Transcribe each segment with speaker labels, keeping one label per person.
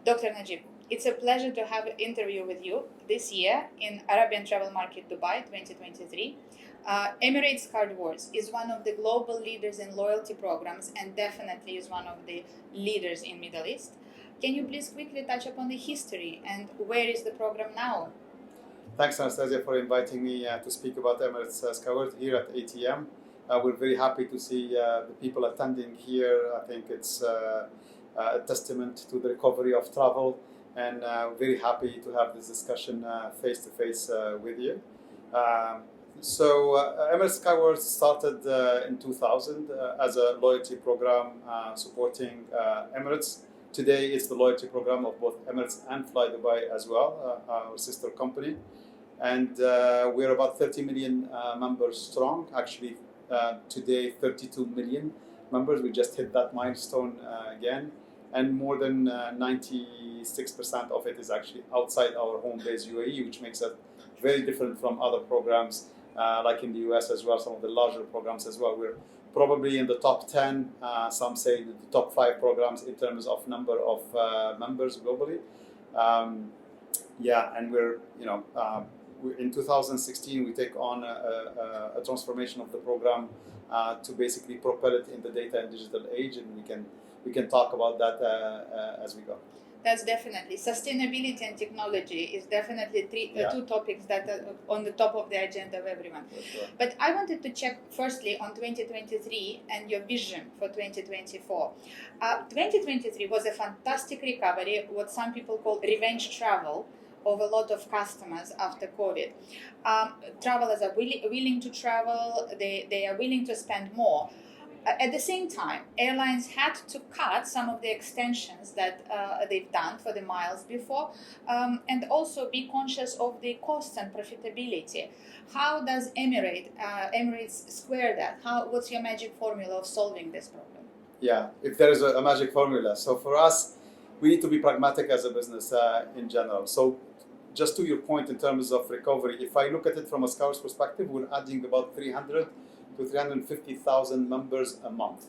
Speaker 1: Dr. Najib, it's a pleasure to have an interview with you this year in Arabian Travel Market Dubai 2023. Emirates Skywards is one of the global leaders in loyalty programs and definitely is one of the leaders in Middle East. Can you please quickly touch upon the history and where is the program now?
Speaker 2: Thanks, Anastasia, for inviting me to speak about Emirates Skywards here at ATM. We're very happy to see the people attending here. I think it's a testament to the recovery of travel, and very happy to have this discussion face-to-face with you. Emirates Skywards started in 2000 as a loyalty program supporting Emirates. Today, it's the loyalty program of both Emirates and Fly Dubai as well, our sister company. And we're about 30 million members strong. Actually, today, 32 million members. We just hit that milestone again. And more than 96% of it is actually outside our home base UAE, which makes it very different from other programs like in the US as well, some of the larger programs as well. We're probably in the top 10, some say the top 5 programs in terms of number of members globally. And we're, in 2016, we take on a transformation of the program to basically propel it in the data and digital age, and we can talk about that as we go.
Speaker 1: That's definitely. Sustainability and technology is definitely two topics that are on the top of the agenda of everyone.
Speaker 2: Sure.
Speaker 1: But I wanted to check firstly on 2023 and your vision for 2024. 2023 was a fantastic recovery, what some people call revenge travel, of a lot of customers after COVID. Travelers are willing to travel, they are willing to spend more. At the same time, airlines had to cut some of the extensions that they've done for the miles before, and also be conscious of the costs and profitability. How does Emirates square that? What's your magic formula of solving this problem?
Speaker 2: Yeah, if there is a magic formula. So for us, we need to be pragmatic as a business in general. So just to your point in terms of recovery, if I look at it from a Skywards perspective, we're adding about 300 to 350,000 members a month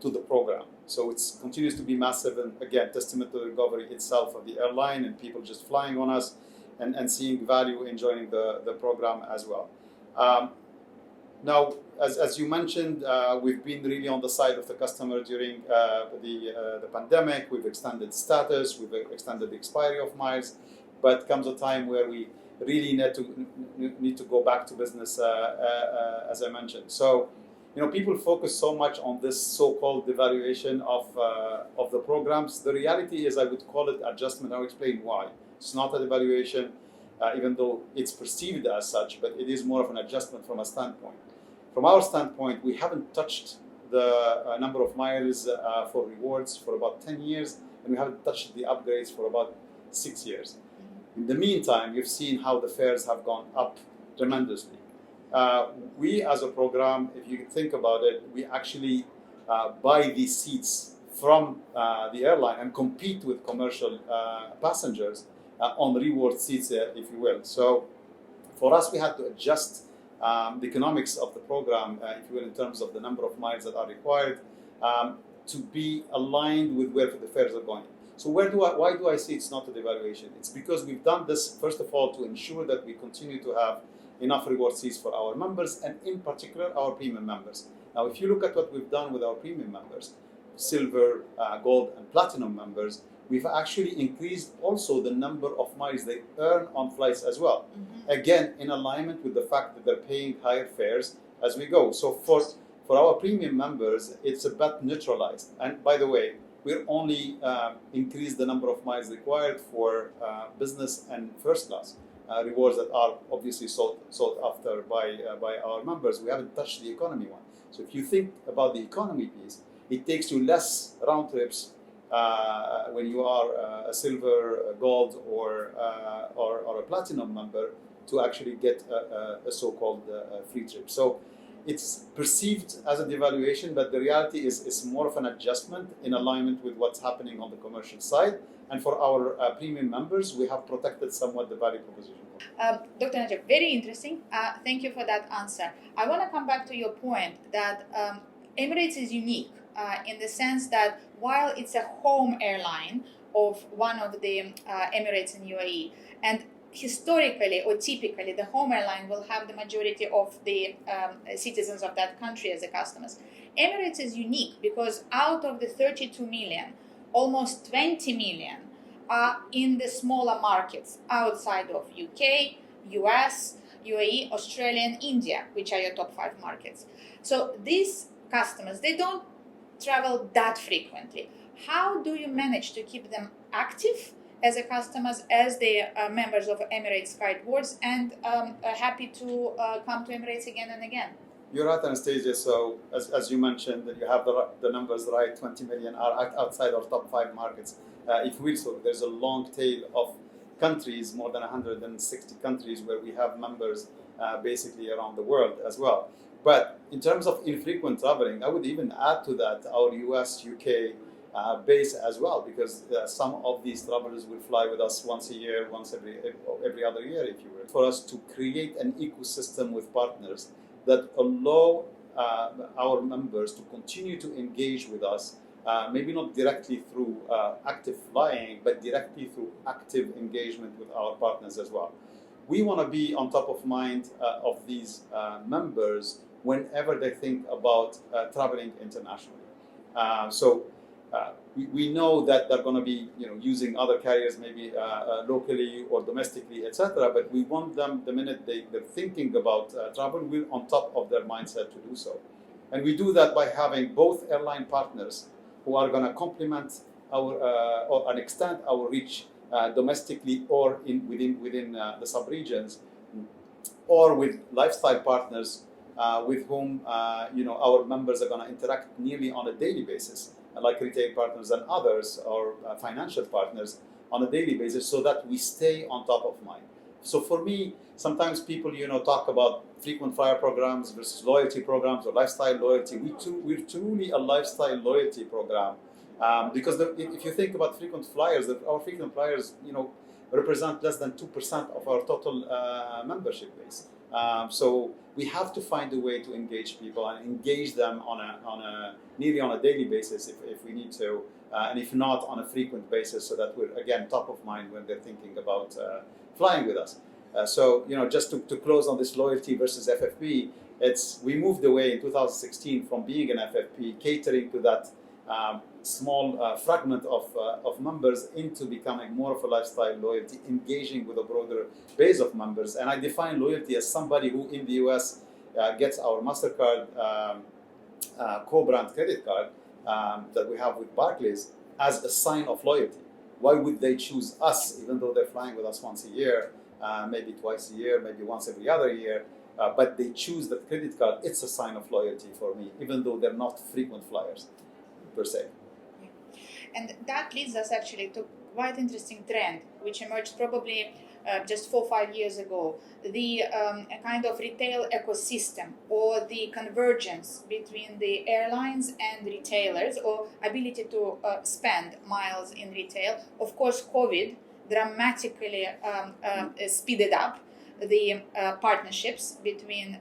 Speaker 2: to the program. So it continues to be massive, and again, testament to the recovery itself of the airline and people just flying on us and seeing value in joining the program as well. Now, as you mentioned, we've been really on the side of the customer during the pandemic. We've extended status, we've extended the expiry of miles, but comes a time where we really need to go back to business, as I mentioned. So, people focus so much on this so-called devaluation of the programs. The reality is, I would call it adjustment. I'll explain why. It's not a devaluation, even though it's perceived as such, but it is more of an adjustment from a standpoint. From our standpoint, we haven't touched the number of miles for rewards for about 10 years, and we haven't touched the upgrades for about 6 years. In the meantime, you've seen how the fares have gone up tremendously. We as a program, if you think about it, we actually buy these seats from the airline and compete with commercial passengers on reward seats, if you will. So for us, we had to adjust the economics of the program, if you will, in terms of the number of miles that are required to be aligned with where the fares are going. So why do I say it's not a devaluation? It's because we've done this, first of all, to ensure that we continue to have enough reward seats for our members, and in particular, our premium members. Now, if you look at what we've done with our premium members, silver, gold, and platinum members, we've actually increased also the number of miles they earn on flights as well. Mm-hmm. Again, in alignment with the fact that they're paying higher fares as we go. So for our premium members, it's a bit neutralized. And by the way, we'll only increase the number of miles required for business and first class rewards that are obviously sought after by our members. We haven't touched the economy one. So if you think about the economy piece, it takes you less round trips when you are a silver, a gold, or a platinum member to actually get a so-called free trip. So it's perceived as a devaluation, but the reality is it's more of an adjustment in alignment with what's happening on the commercial side. And for our premium members, we have protected somewhat the value proposition.
Speaker 1: Dr. Najib, very interesting. Thank you for that answer. I want to come back to your point that Emirates is unique in the sense that while it's a home airline, of one of the Emirates in UAE. And historically or typically, the home airline will have the majority of the citizens of that country as the customers. Emirates is unique because out of the 32 million, almost 20 million are in the smaller markets outside of UK, US, UAE, Australia, and India, which are your top 5 markets. So these customers, they don't travel that frequently. How do you manage to keep them active as a customers, as the members of Emirates Skywards, and happy to come to Emirates again and again?
Speaker 2: You're right, Anastasia. So as you mentioned, that you have the numbers right. 20 million are outside our top 5 markets. If we so, there's a long tail of countries, more than 160 countries, where we have members basically around the world as well. But in terms of infrequent traveling, I would even add to that our US, UK base as well, because some of these travelers will fly with us once a year, once every other year, if you will. For us to create an ecosystem with partners that allow our members to continue to engage with us, maybe not directly through active flying, but directly through active engagement with our partners as well. We want to be on top of mind of these members whenever they think about traveling internationally. We know that they're going to be, using other carriers, maybe locally or domestically, etc. But we want them, the minute they're thinking about travel, we're on top of their mindset to do so. And we do that by having both airline partners who are going to complement our and extend our reach domestically or within the sub-regions, or with lifestyle partners with whom our members are going to interact nearly on a daily basis, like retail partners and others, or financial partners on a daily basis, so that we stay on top of mind. So for me, sometimes people talk about frequent flyer programs versus loyalty programs or lifestyle loyalty. We're truly a lifestyle loyalty program, because if you think about frequent flyers, our frequent flyers represent less than 2% of our total membership base. So we have to find a way to engage people and engage them nearly on a daily basis if we need to, and if not, on a frequent basis, so that we're again top of mind when they're thinking about flying with us. Just to close on this loyalty versus FFP, we moved away in 2016 from being an FFP, catering to that small fragment of members, into becoming more of a lifestyle loyalty, engaging with a broader base of members. And I define loyalty as somebody who in the US gets our MasterCard co-brand credit card that we have with Barclays as a sign of loyalty. Why would they choose us, even though they're flying with us once a year, maybe twice a year, maybe once every other year, but they choose that credit card? It's a sign of loyalty for me, even though they're not frequent flyers per se.
Speaker 1: And that leads us actually to quite interesting trend, which emerged probably just 4 or 5 years ago. The kind of retail ecosystem, or the convergence between the airlines and retailers, or ability to spend miles in retail. Of course, COVID dramatically speeded up the partnerships between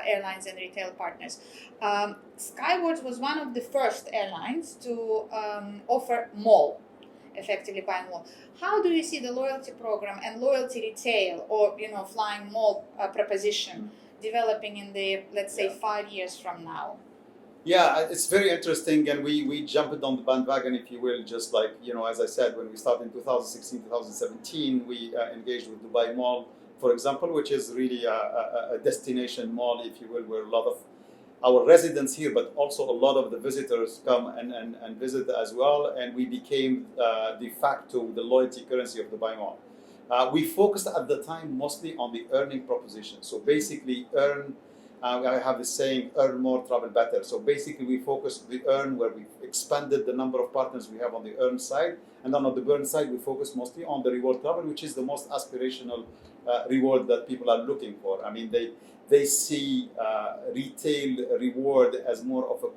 Speaker 1: airlines and retail partners. Skywards was one of the first airlines to offer mall, effectively buying mall. How do you see the loyalty program and loyalty retail, or flying mall proposition developing in the, let's say, 5 years from now?
Speaker 2: Yeah, it's very interesting, and we jumped on the bandwagon, if you will, just like, as I said, when we started in 2016, 2017, we engaged with Dubai Mall, for example, which is really a destination mall, if you will, where a lot of our residents here, but also a lot of the visitors come and visit as well, and we became de facto the loyalty currency of Dubai Mall. We focused at the time mostly on the earning proposition, so basically I have this saying, earn more, travel better. So basically we focused the earn, where we expanded the number of partners we have on the earn side. And then on the burn side, we focus mostly on the reward travel, which is the most aspirational reward that people are looking for. I mean, they see retail reward as more of a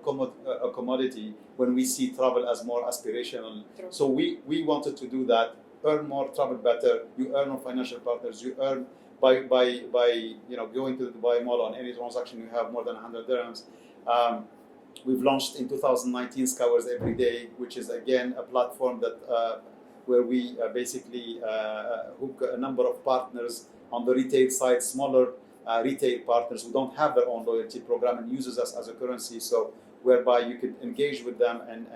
Speaker 2: commodity, when we see travel as more aspirational.
Speaker 1: True.
Speaker 2: So we wanted to do that, earn more, travel better. You earn on financial partners, you earn by going to the Dubai Mall. On any transaction you have more than 100 dirhams. We've launched in 2019 Skywards Every Day, which is again a platform that where we basically hook a number of partners on the retail side, smaller retail partners who don't have their own loyalty program and uses us as a currency. So whereby you can engage with them and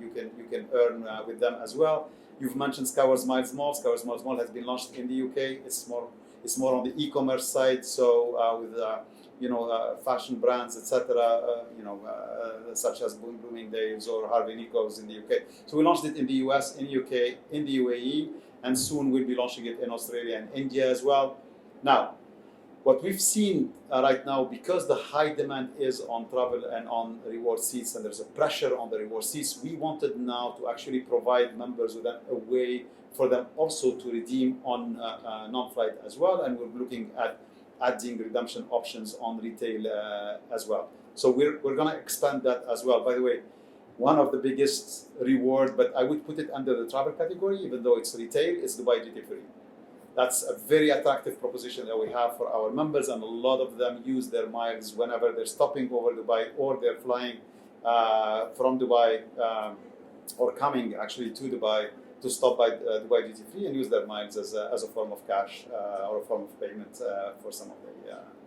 Speaker 2: you can earn with them as well. You've mentioned Skywards Miles Mall. Skywards Miles Mall has been launched in the UK. It's more on the e-commerce side. So with fashion brands, etc. Such as Bloomingdale's or Harvey Nichols in the UK. So we launched it in the US, in the UK, in the UAE, and soon we'll be launching it in Australia and India as well. Now, what we've seen right now, because the high demand is on travel and on reward seats, and there's a pressure on the reward seats, we wanted now to actually provide members with a way for them also to redeem on non-flight as well, and we're looking at adding redemption options on retail as well. So we're going to expand that as well. By the way, one of the biggest reward, but I would put it under the travel category, even though it's retail, is Dubai Duty Free. That's a very attractive proposition that we have for our members, and a lot of them use their miles whenever they're stopping over Dubai or they're flying from Dubai or coming actually to Dubai to stop by Dubai Duty Free and use their miles as a form of cash or a form of payment for some of the.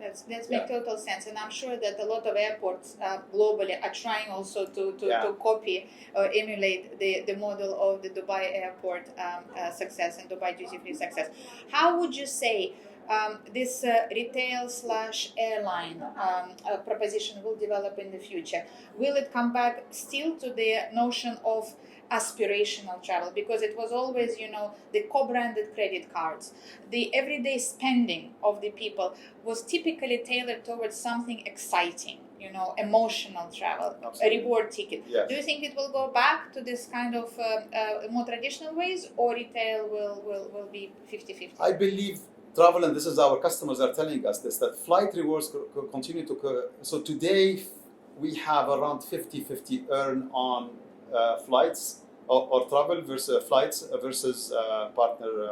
Speaker 1: That makes total sense, and I'm sure that a lot of airports globally are trying also to copy or emulate the model of the Dubai airport success and Dubai Duty Free success. How would you say this retail/airline proposition will develop in the future? Will it come back still to the notion of aspirational travel, because it was always, the co-branded credit cards, the everyday spending of the people was typically tailored towards something exciting, emotional travel,
Speaker 2: Absolutely.
Speaker 1: A reward ticket.
Speaker 2: Yes.
Speaker 1: Do you think it will go back to this kind of more traditional ways, or retail will be 50-50?
Speaker 2: I believe travel, and this is our customers are telling us this, that flight rewards continue to. So today we have around 50-50 earn on flights or travel versus flights versus partner,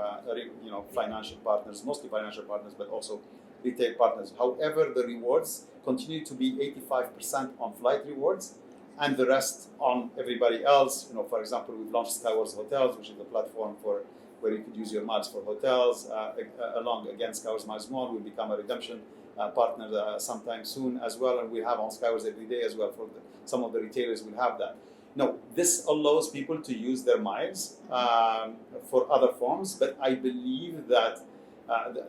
Speaker 2: financial partners, mostly financial partners, but also retail partners. However, the rewards continue to be 85% on flight rewards, and the rest on everybody else. For example, we've launched Skywards Hotels, which is a platform where you could use your miles for hotels. Along again, Skywards Miles Mall will become a redemption partner sometime soon as well, and we have on Skywards Every Day as well. Some of the retailers will have that. No, this allows people to use their miles for other forms, but I believe that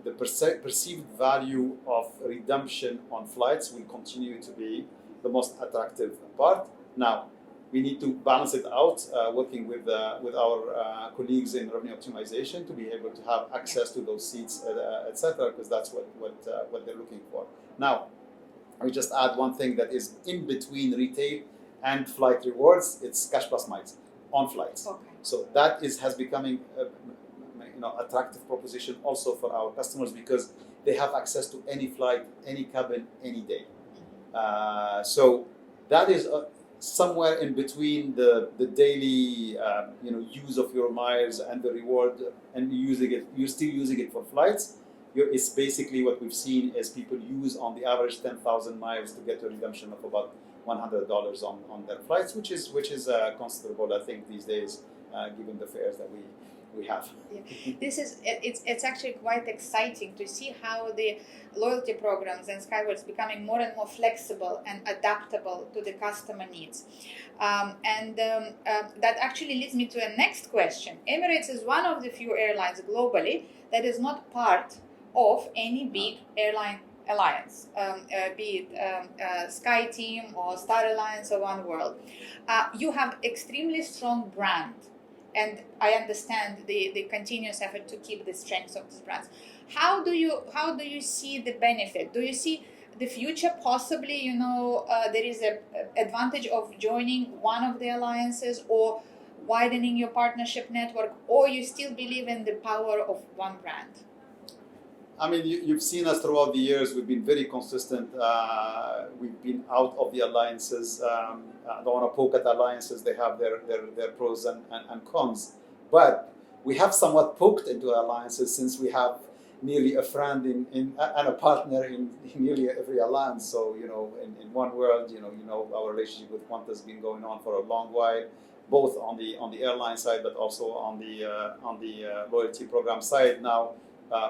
Speaker 2: the perceived value of redemption on flights will continue to be the most attractive part. Now, we need to balance it out, working with our colleagues in revenue optimization to be able to have access to those seats, etc., because that's what they're looking for. Now, I will just add one thing that is in between retail and flight rewards. It's cash plus miles on flights.
Speaker 1: Okay.
Speaker 2: So that has becoming attractive proposition also for our customers, because they have access to any flight, any cabin, any day. So that is somewhere in between the daily use of your miles and the reward, and you're still using it for flights. It's basically what we've seen is people use on the average 10,000 miles to get a redemption of about $100 on their flights, which is considerable, I think, these days, given the fares that we have.
Speaker 1: Yeah. It's actually quite exciting to see how the loyalty programs and Skywards becoming more and more flexible and adaptable to the customer needs. That actually leads me to a next question. Emirates is one of the few airlines globally that is not part of any big airline alliance, be it Sky Team or Star Alliance or One World. You have extremely strong brand, and I understand the continuous effort to keep the strength of these brands. How do you see the benefit? Do you see the future possibly, there is an advantage of joining one of the alliances or widening your partnership network, or you still believe in the power of one brand?
Speaker 2: I mean, you've seen us throughout the years. We've been very consistent. We've been out of the alliances. I don't want to poke at alliances. They have their pros and cons. But we have somewhat poked into alliances since we have nearly a friend and a partner in nearly every alliance. So, in one world, our relationship with Qantas has been going on for a long while, both on the airline side, but also on the loyalty program side. Now,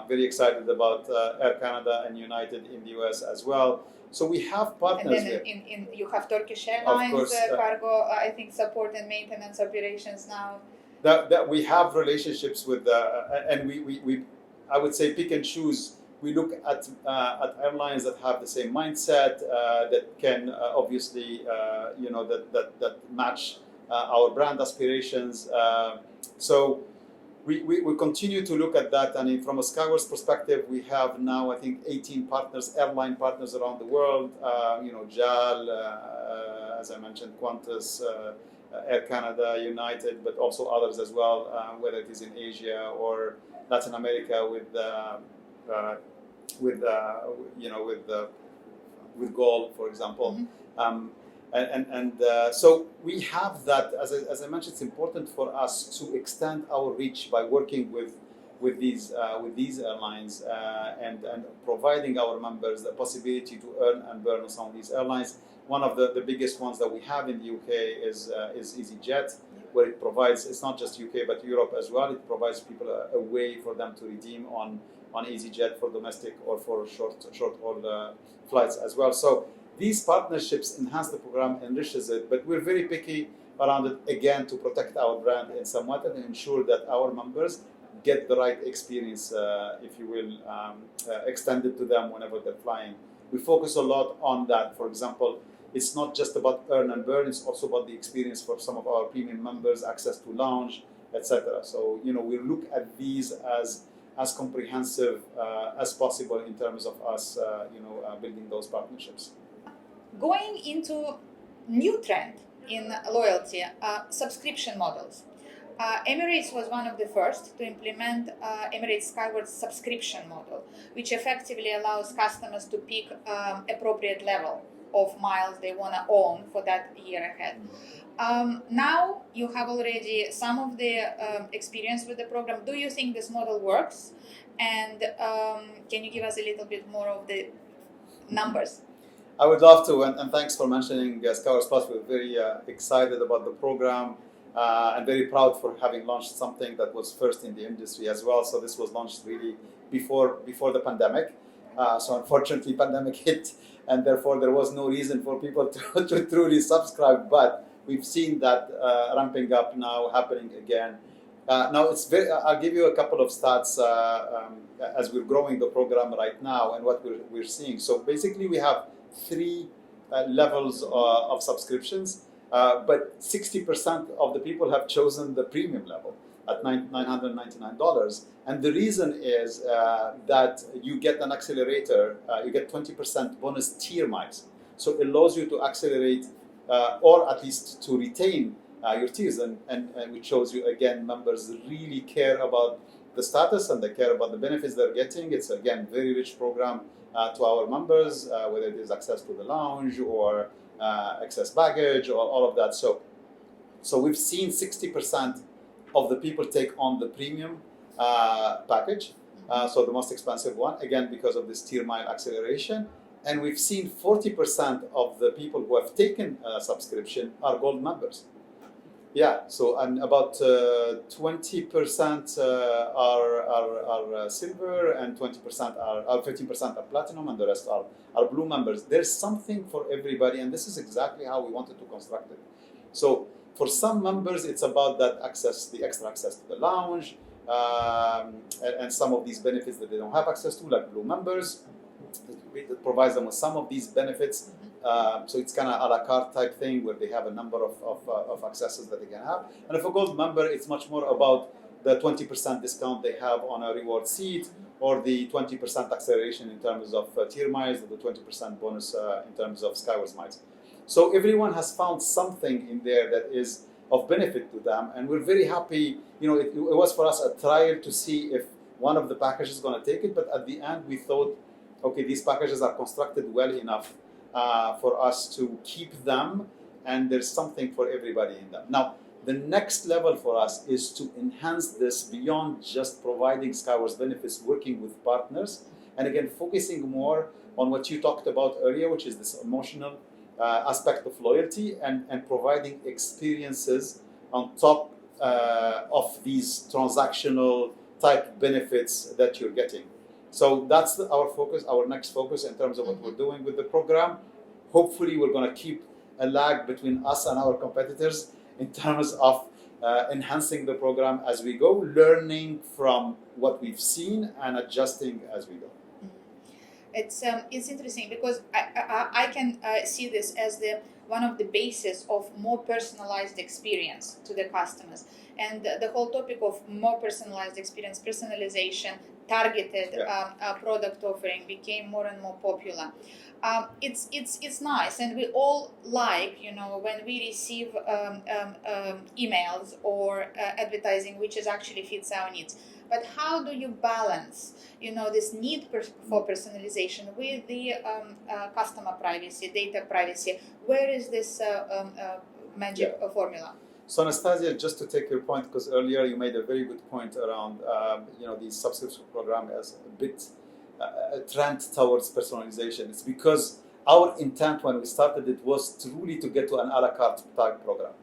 Speaker 2: very excited about Air Canada and United in the US as well. So we have partners.
Speaker 1: And then in you have Turkish Airlines,
Speaker 2: course,
Speaker 1: cargo, I think support and maintenance operations now.
Speaker 2: That we have relationships with, and we I would say pick and choose. We look at airlines that have the same mindset, that can obviously that match our brand aspirations. So we continue to look at that. And from a Skywards perspective, we have now I think 18 partners, airline partners around the world. GLO, as I mentioned, Qantas. Air Canada, United, but also others as well, whether it is in Asia or Latin America with GLO, for example.
Speaker 1: Mm-hmm.
Speaker 2: So we have that. As I mentioned, it's important for us to extend our reach by working with these airlines and providing our members the possibility to earn and burn on some of these airlines. One of the biggest ones that we have in the UK is EasyJet, where it provides, it's not just UK but Europe as well, it provides people a way for them to redeem on EasyJet for domestic or for short haul flights as well. So these partnerships enhance the program, enriches it, but we're very picky around it, again, to protect our brand in somewhat and ensure that our members get the right experience, if you will, extended to them whenever they're flying. We focus a lot on that. For example, it's not just about earn and burn, it's also about the experience for some of our premium members, access to lounge, etc. So, we look at these as comprehensive as possible in terms of us, building those partnerships.
Speaker 1: Going into new trend in loyalty, subscription models. Emirates was one of the first to implement Emirates Skywards subscription model, which effectively allows customers to pick appropriate level of miles they want to own for that year ahead. Now you have already some of the experience with the program. Do you think this model works? And can you give us a little bit more of the numbers?
Speaker 2: I would love to, and thanks for mentioning Skywards Plus. We're very excited about the program. And very proud for having launched something that was first in the industry as well. So this was launched really before the pandemic. So unfortunately, pandemic hit, and therefore there was no reason for people to truly subscribe. But we've seen that ramping up now, happening again. Now I'll give you a couple of stats as we're growing the program right now and what we're seeing. So basically, we have three levels of subscriptions. But 60% of the people have chosen the premium level at $999. And the reason is that you get an accelerator, you get 20% bonus tier miles. So it allows you to accelerate or at least to retain your tiers. And which shows you, again, members really care about the status and they care about the benefits they're getting. It's, again, very rich program to our members, whether it is access to the lounge or excess baggage or all of that. So we've seen 60% of the people take on the premium package, so the most expensive one, again, because of this tier mile acceleration. And we've seen 40% of the people who have taken a subscription are gold members. Yeah, so and about 20% are silver, and 20% are 15% are platinum, and the rest are blue members. There's something for everybody, and this is exactly how we wanted to construct it. So for some members, it's about that access, the extra access to the lounge, and some of these benefits that they don't have access to, like blue members. It provides them with some of these benefits. So it's kind of a la carte type thing where they have a number of accesses that they can have. And if a gold member, it's much more about the 20% discount they have on a reward seat, or the 20% acceleration in terms of tier miles, or the 20% bonus in terms of Skywards miles. So everyone has found something in there that is of benefit to them, and we're very happy. It was for us a trial to see if one of the packages is going to take it, but at the end we thought, okay, these packages are constructed well enough for us to keep them, and there's something for everybody in them. Now, The next level for us is to enhance this beyond just providing Skywards benefits, working with partners, and again, focusing more on what you talked about earlier, which is this emotional aspect of loyalty and providing experiences on top of these transactional type benefits that you're getting. So that's our focus, our next focus in terms of what we're doing with the program. Hopefully, we're going to keep a lag between us and our competitors in terms of enhancing the program as we go, learning from what we've seen and adjusting as we go.
Speaker 1: It's interesting because I can see this as one of the basis of more personalized experience to the customers, and the whole topic of more personalized experience, personalization, targeted product offering became more and more popular. It's nice, and we all like, when we receive emails or advertising which is actually fits our needs. But how do you balance, this need for personalization with the customer privacy, data privacy? Where is this magic formula?
Speaker 2: So Anastasia, just to take your point, because earlier you made a very good point around, the subscription program as a bit a trend towards personalization. It's because our intent when we started it was truly to get to an a la carte type program,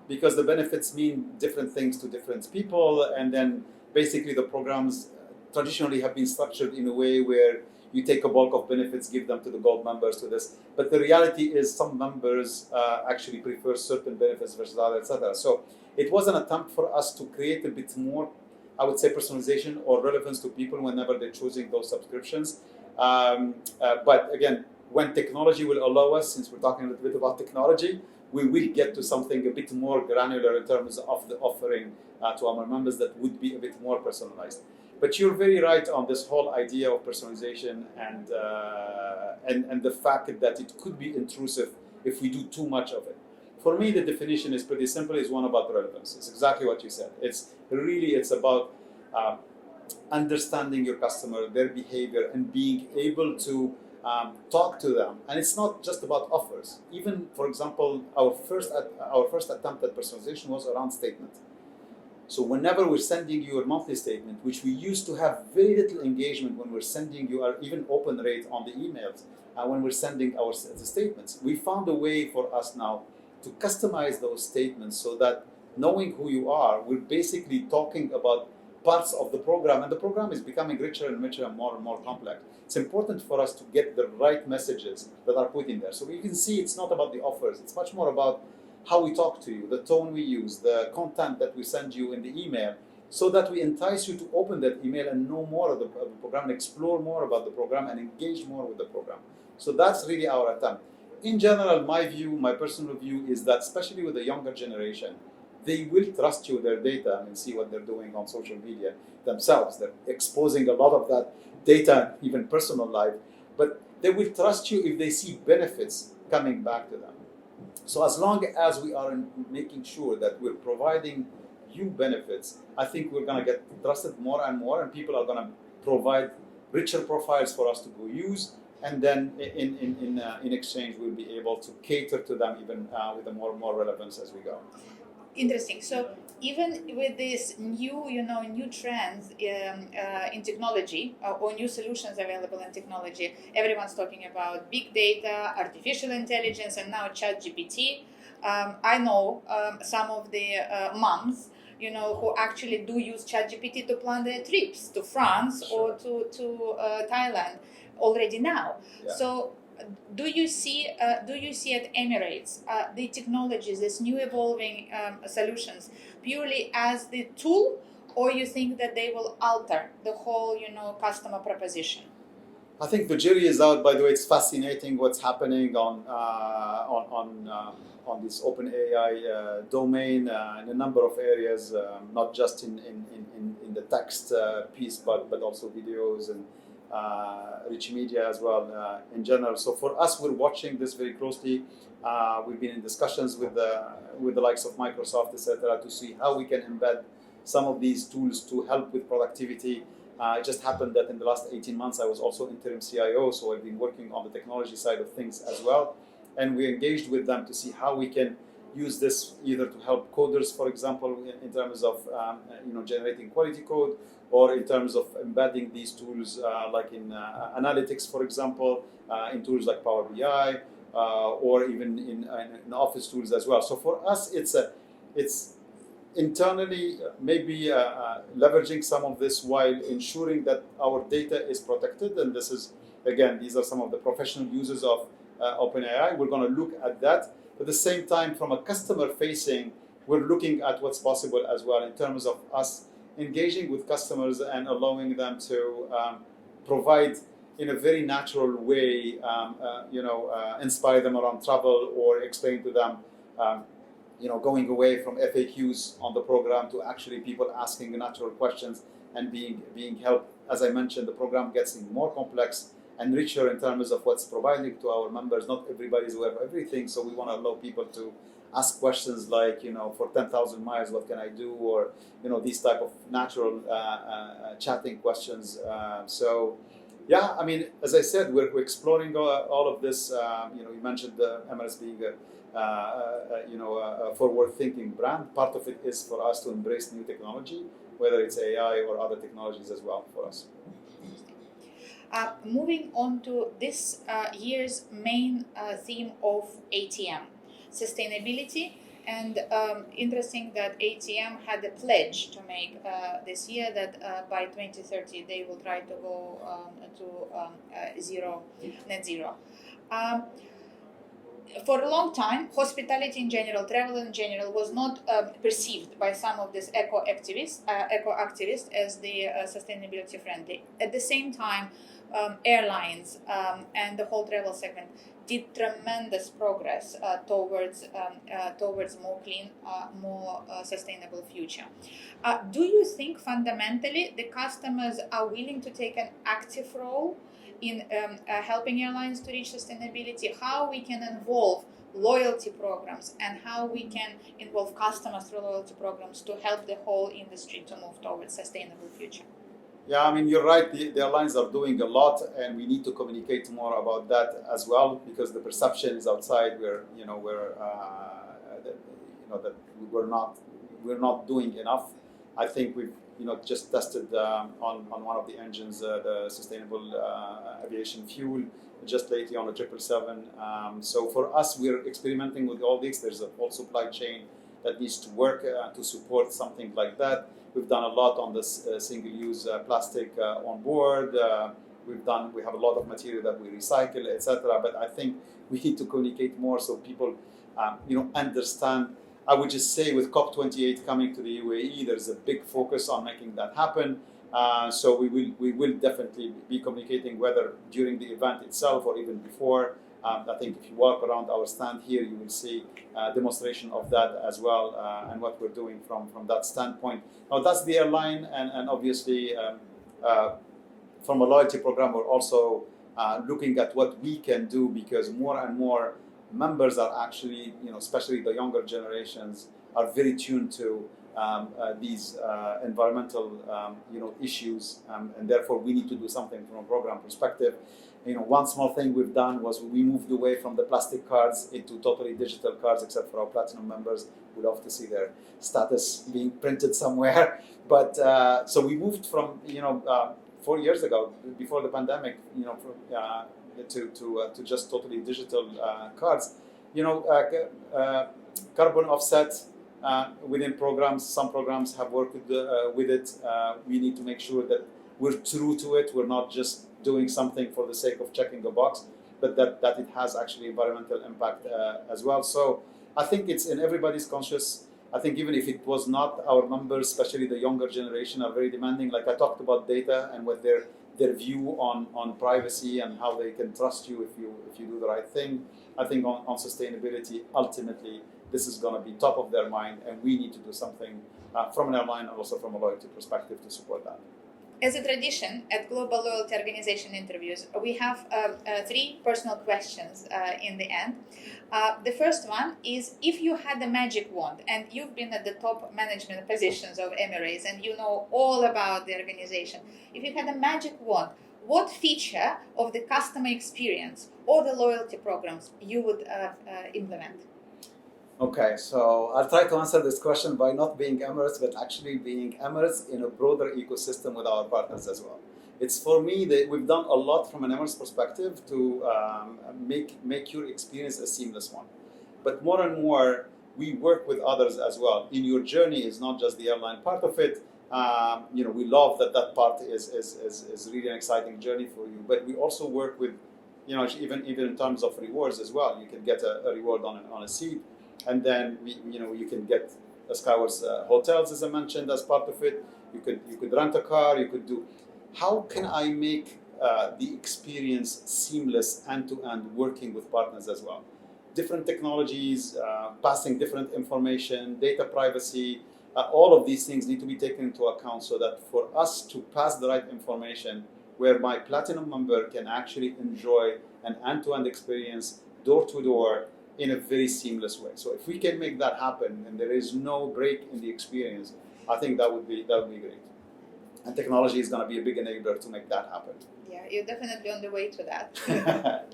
Speaker 2: because the benefits mean different things to different people, and then basically the programs traditionally have been structured in a way where you take a bulk of benefits, give them to the gold members, to this. But the reality is some members actually prefer certain benefits versus others, etc. So it was an attempt for us to create a bit more, I would say, personalization or relevance to people whenever they're choosing those subscriptions. But again, when technology will allow us, since we're talking a little bit about technology, we will get to something a bit more granular in terms of the offering to our members that would be a bit more personalized. But you're very right on this whole idea of personalization and the fact that it could be intrusive if we do too much of it. For me, the definition is pretty simple. It's one about relevance. It's exactly what you said. It's about understanding your customer, their behavior, and being able to talk to them. And it's not just about offers. Even, for example, our first attempt at personalization was around statement. So whenever we're sending you a monthly statement, which we used to have very little engagement when we're sending you our even open rate on the emails, when we're sending our statements, we found a way for us now to customize those statements so that knowing who you are, we're basically talking about parts of the program, and the program is becoming richer and richer and more complex. It's important for us to get the right messages that are put in there. So you can see it's not about the offers, it's much more about how we talk to you, the tone we use, the content that we send you in the email, so that we entice you to open that email and know more of the program and explore more about the program and engage more with the program. So that's really our attempt. In general, my personal view is that, especially with the younger generation, they will trust you with their data and see what they're doing on social media themselves. They're exposing a lot of that data, even personal life, but they will trust you if they see benefits coming back to them. So as long as we are making sure that we're providing you benefits, I think we're going to get trusted more and more, and people are going to provide richer profiles for us to go use, and then in exchange we'll be able to cater to them even with a more relevance as we go.
Speaker 1: Interesting. So even with these new trends in technology or new solutions available in technology, everyone's talking about big data, artificial intelligence, and now ChatGPT. I know some of the moms, who actually do use ChatGPT to plan their trips to France or to Thailand already now.
Speaker 2: Yeah.
Speaker 1: So do you see at Emirates the technologies, these new evolving solutions, purely as the tool, or you think that they will alter the whole customer proposition?
Speaker 2: I think the jury is out. By the way, it's fascinating what's happening on this open AI domain in a number of areas, not just in the text piece, but also videos and rich media as well in general. So for us, we're watching this very closely. We've been in discussions with the likes of Microsoft, etc., to see how we can embed some of these tools to help with productivity. It just happened that in the last 18 months, I was also interim CIO, so I've been working on the technology side of things as well. And we engaged with them to see how we can use this either to help coders, for example, in terms of generating quality code, or in terms of embedding these tools like in analytics, for example, in tools like Power BI, or even in Office tools as well. So for us, it's internally maybe leveraging some of this while ensuring that our data is protected. And this is, again, these are some of the professional users of OpenAI. We're going to look at that. At the same time, from a customer facing, we're looking at what's possible as well in terms of us engaging with customers and allowing them to provide in a very natural way, inspire them around travel, or explain to them, going away from FAQs on the program to actually people asking natural questions and being helped. As I mentioned, the program gets more complex and richer in terms of what's providing to our members. Not everybody's aware of everything, so we want to allow people to ask questions like, for 10,000 miles, what can I do? Or, these type of natural chatting questions. Yeah, I mean, as I said, we're exploring all of this. You mentioned Emirates being a forward-thinking brand. Part of it is for us to embrace new technology, whether it's AI or other technologies as well for us.
Speaker 1: Moving on to this year's main theme of ATM, sustainability. And interesting that ATM had a pledge to make this year that by 2030 they will try to go to net zero. For a long time, hospitality in general, travel in general, was not perceived by some of these eco activists as the sustainability friendly. At the same time, airlines and the whole travel segment did tremendous progress towards more clean, more sustainable future. Do you think fundamentally the customers are willing to take an active role in helping airlines to reach sustainability? How we can involve loyalty programs and how we can involve customers through loyalty programs to help the whole industry to move towards sustainable future?
Speaker 2: Yeah, I mean, you're right. The airlines are doing a lot, and we need to communicate more about that as well, because the perception is outside that we're not doing enough. I think we've just tested on one of the engines the sustainable aviation fuel just lately on the 777. So for us, we're experimenting with all this. There's a whole supply chain that needs to work to support something like that. We've done a lot on this single-use plastic on board. We have a lot of material that we recycle, etc. But I think we need to communicate more so people, understand. I would just say with COP28 coming to the UAE, there's a big focus on making that happen. So we will definitely be communicating, whether during the event itself or even before. I think if you walk around our stand here, you will see a demonstration of that as well, and what we're doing from that standpoint. Now, that's the airline, and obviously from a loyalty program, we're also looking at what we can do, because more and more members are actually, especially the younger generations, are very tuned to these environmental issues, and therefore we need to do something from a program perspective. One small thing we've done was we moved away from the plastic cards into totally digital cards, except for our platinum members. We love to see their status being printed somewhere. But so we moved from 4 years ago, before the pandemic, to just totally digital cards. Carbon offset within programs. Some programs have worked with it. We need to make sure that we're true to it. We're not just doing something for the sake of checking a box, but that it has actually environmental impact as well. So I think it's in everybody's conscious. I think even if it was not, our members, especially the younger generation, are very demanding. Like I talked about data and what their view on privacy and how they can trust you if you do the right thing. I think on sustainability, ultimately, this is going to be top of their mind, and we need to do something from an airline and also from a loyalty perspective to support that.
Speaker 1: As a tradition at Global Loyalty Organization interviews, we have 3 personal questions in the end. The first one is, if you had a magic wand, and you've been at the top management positions of Emirates and you know all about the organization, if you had a magic wand, what feature of the customer experience or the loyalty programs you would implement?
Speaker 2: Okay, so I'll try to answer this question by not being Emirates, but actually being Emirates in a broader ecosystem with our partners as well. It's for me that we've done a lot from an Emirates perspective to make your experience a seamless one. But more and more, we work with others as well. In your journey is not just the airline part of it. We love that part is really an exciting journey for you. But we also work with, even in terms of rewards as well. You can get a reward on a seat, and then you can get Skywards hotels, as I mentioned, as part of it. You could rent a car. You could do. How can I make the experience seamless end to end, working with partners as well? Different technologies, passing different information, data privacy. All of these things need to be taken into account so that for us to pass the right information, where my platinum member can actually enjoy an end-to-end experience, door to door, in a very seamless way. So if we can make that happen and there is no break in the experience, I think that would be great. And technology is going to be a big enabler to make that happen.
Speaker 1: Yeah, you're definitely on the way to that.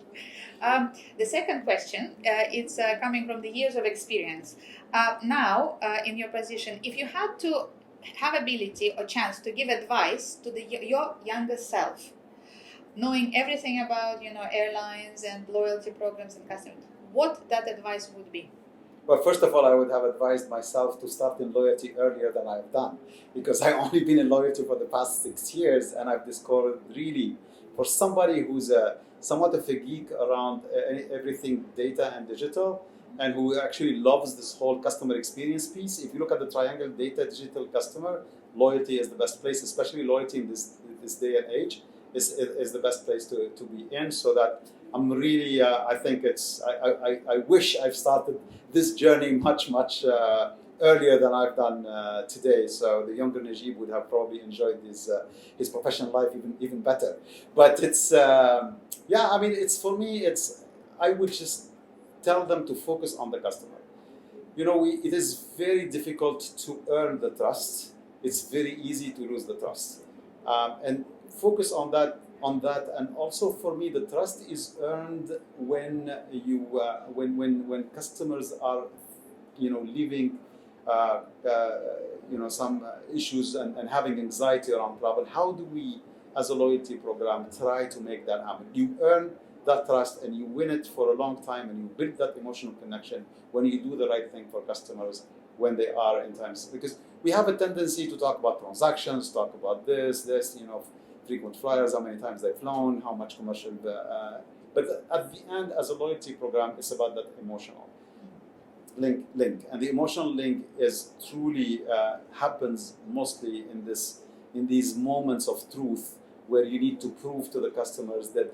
Speaker 1: The second question, it's coming from the years of experience. Now, in your position, if you had to have ability or chance to give advice to your younger self, knowing everything about airlines and loyalty programs and customers, what that advice would be?
Speaker 2: Well, first of all, I would have advised myself to start in loyalty earlier than I've done, because I've only been in loyalty for the past 6 years, and I've discovered really, for somebody who's somewhat of a geek around everything data and digital, and who actually loves this whole customer experience piece. If you look at the triangle, data, digital, customer, loyalty is the best place, especially loyalty in this day and age, is the best place to be in. So that I'm really, I think I wish I've started this journey much earlier than I've done today. So the younger Nejib would have probably enjoyed his professional life even better. But it's it's for me. I would just tell them to focus on the customer. It is very difficult to earn the trust. It's very easy to lose the trust, and focus on that. And also for me, the trust is earned when when customers are leaving some issues and having anxiety around travel. How do we, as a loyalty program, try to make that happen? You earn that trust and you win it for a long time, and you build that emotional connection when you do the right thing for customers when they are in times. Because we have a tendency to talk about transactions, talk about this, frequent flyers, how many times they've flown, how much commercial. But at the end, as a loyalty program, it's about that emotional link. And the emotional link is truly happens mostly in these moments of truth, where you need to prove to the customers that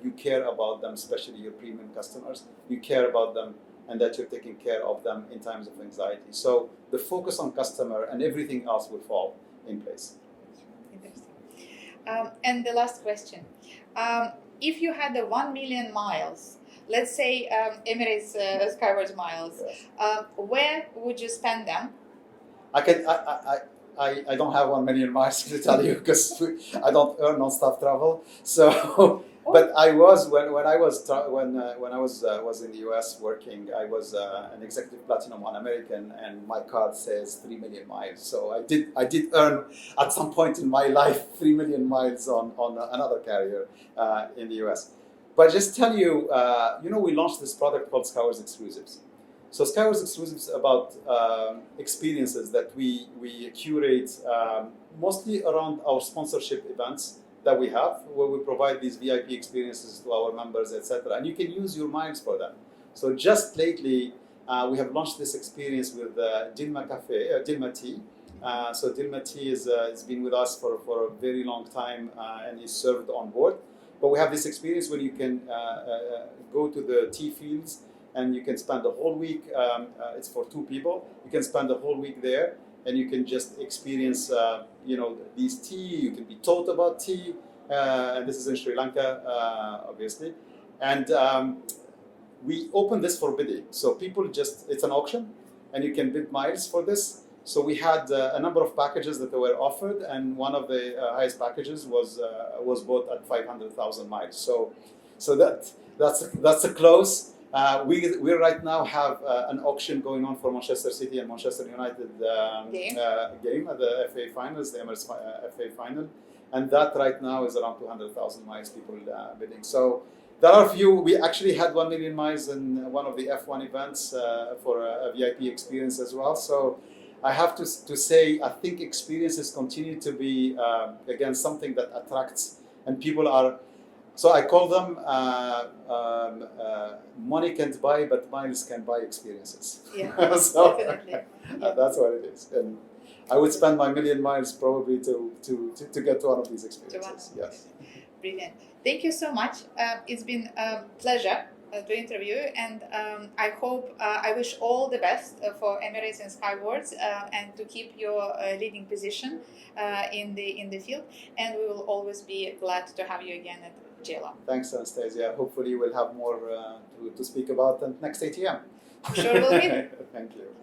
Speaker 2: you care about them, especially your premium customers. You care about them, and that you're taking care of them in times of anxiety. So the focus on customer, and everything else will fall in place.
Speaker 1: And the last question. If you had the 1 million miles, let's say Emirates Skywards miles, where would you spend them?
Speaker 2: I don't have 1 million miles to tell you, because I don't earn on staff travel. So, but I was when I was in the US working, I was an executive platinum on American, and my card says 3 million miles. So I did earn at some point in my life 3 million miles on another carrier in the US. But just tell you, we launched this product called Skywards Exclusives. So Skywards Exclusives about experiences that we curate mostly around our sponsorship events that we have, where we provide these VIP experiences to our members, etc. And you can use your miles for them. So just lately, we have launched this experience with Dilma Tea. So Dilma Tea has been with us for a very long time and is served on board. But we have this experience where you can go to the tea fields, and you can spend the whole week. It's for 2 people. You can spend the whole week there, and you can just experience, these tea. You can be taught about tea, and this is in Sri Lanka, obviously. And we open this for bidding, so people it's an auction, and you can bid miles for this. So we had a number of packages that were offered, and one of the highest packages was bought at 500,000 miles. So that's a close. We right now have an auction going on for Manchester City and Manchester United game at the FA Finals, the Emirates FA Final, and that right now is around 200,000 miles people bidding. So there are a few. We actually had 1 million miles in one of the F1 events for a VIP experience as well. So I have to say, I think experiences continue to be again something that attracts, and people are. So I call them money can't buy, but miles can buy experiences.
Speaker 1: Yeah,
Speaker 2: so,
Speaker 1: definitely.
Speaker 2: That's what it is. And I would spend my million miles probably to get to one of these experiences. Yes.
Speaker 1: Brilliant. Thank you so much. It's been a pleasure to interview, and I wish all the best for Emirates and Skywards, and to keep your leading position in the field. And we will always be glad to have you again at GLO.
Speaker 2: Thanks, Anastasia. Hopefully we'll have more to speak about at next ATM.
Speaker 1: Sure will be.
Speaker 2: Thank you.